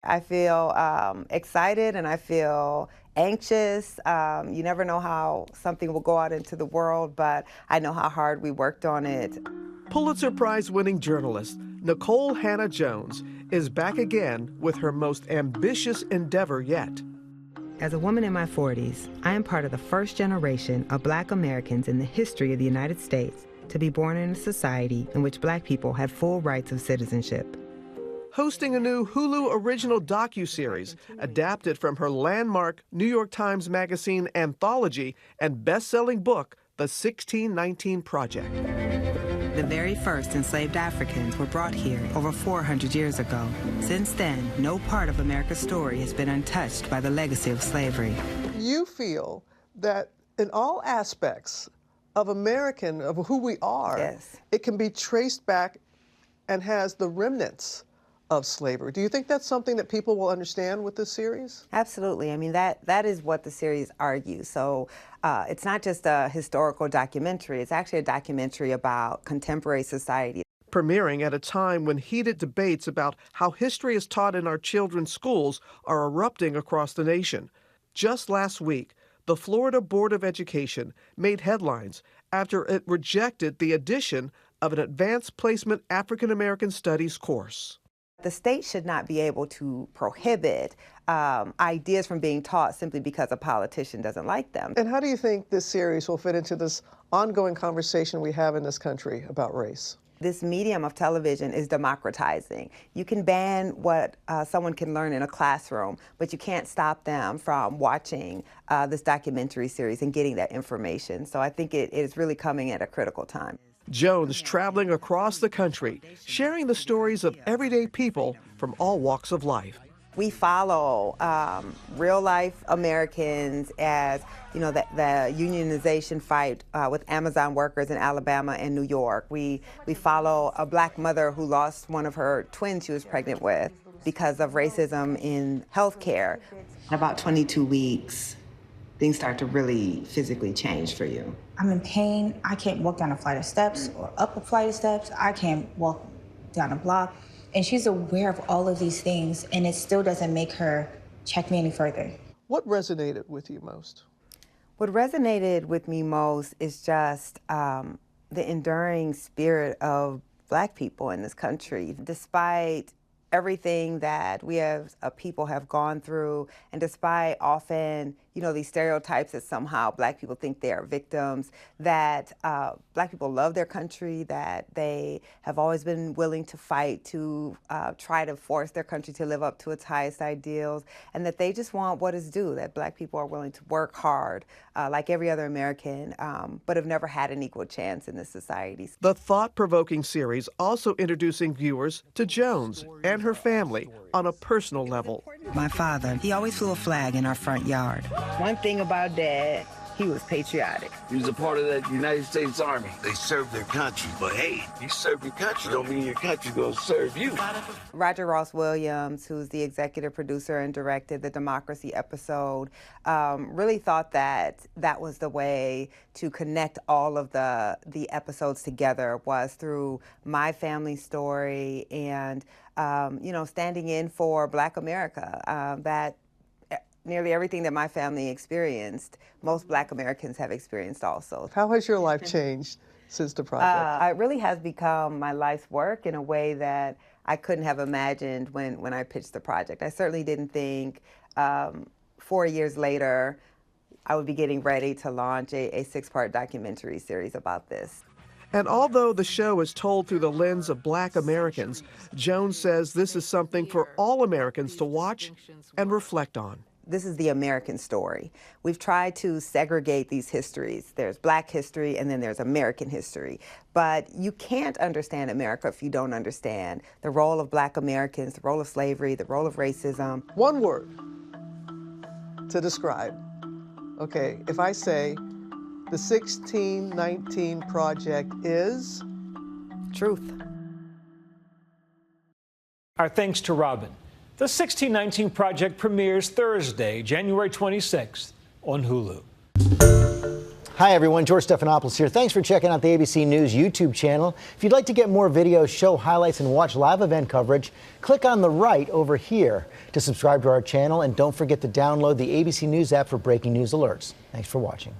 I feel excited and I feel anxious. You never know how something will go out into the world, but I know how hard we worked on it. Pulitzer Prize-winning journalist Nikole Hannah-Jones is back again with her most ambitious endeavor yet. As a woman in my 40s, I am part of the first generation of Black Americans in the history of the United States to be born in a society in which Black people have full rights of citizenship. Hosting a new Hulu original docuseries adapted from her landmark New York Times Magazine anthology and best-selling book, The 1619 Project. The very first enslaved Africans were brought here over 400 years ago. Since then, no part of America's story has been untouched by the legacy of slavery. You feel that in all aspects of of who we are, Yes. It can be traced back and has the remnants of slavery. Do you think that's something that people will understand with this series? Absolutely. I mean, that is what the series argues. So it's not just a historical documentary. It's actually a documentary about contemporary society. Premiering at a time when heated debates about how history is taught in our children's schools are erupting across the nation. Just last week, the Florida Board of Education made headlines after it rejected the addition of an advanced placement African American Studies course. The state should not be able to prohibit ideas from being taught simply because a politician doesn't like them. And how do you think this series will fit into this ongoing conversation we have in this country about race? This medium of television is democratizing. You can ban what someone can learn in a classroom, but you can't stop them from watching this documentary series and getting that information. So I think it is really coming at a critical time. Jones traveling across the country, sharing the stories of everyday people from all walks of life. We follow real-life Americans as, the unionization fight with Amazon workers in Alabama and New York. We follow a Black mother who lost one of her twins she was pregnant with because of racism in healthcare. In about 22 weeks, things start to really physically change for you. I'm in pain. I can't walk down a flight of steps or up a flight of steps. I can't walk down a block. And she's aware of all of these things, and it still doesn't make her check me any further. What resonated with you most? What resonated with me most is just the enduring spirit of Black people in this country. Despite everything that we as a people have gone through, and despite often, these stereotypes that somehow Black people think they are victims, that Black people love their country, that they have always been willing to fight to try to force their country to live up to its highest ideals, and that they just want what is due, that Black people are willing to work hard like every other American, but have never had an equal chance in this society. The thought-provoking series also introducing viewers to Jones and her family on a personal level. My father, he always flew a flag in our front yard. One thing about Dad, he was patriotic. He was a part of that United States Army. They served their country, but hey, you serve your country, don't mean your country gonna serve you. Roger Ross Williams, who's the executive producer and directed the Democracy episode, really thought that that was the way to connect all of the episodes together, was through my family story and standing in for Black America. That nearly everything that my family experienced, most Black Americans have experienced also. How has your life changed since the project? It really has become my life's work in a way that I couldn't have imagined when I pitched the project. I certainly didn't think 4 years later I would be getting ready to launch a 6-part documentary series about this. And although the show is told through the lens of Black Americans, Jones says this is something for all Americans to watch and reflect on. This is the American story. We've tried to segregate these histories. There's Black history and then there's American history. But you can't understand America if you don't understand the role of Black Americans, the role of slavery, the role of racism. One word to describe. Okay, if I say the 1619 Project is? Truth. Our thanks to Robin. The 1619 Project premieres Thursday, January 26th on Hulu. Hi, everyone. George Stephanopoulos here. Thanks for checking out the ABC News YouTube channel. If you'd like to get more videos, show highlights, and watch live event coverage, click on the right over here to subscribe to our channel. And don't forget to download the ABC News app for breaking news alerts. Thanks for watching.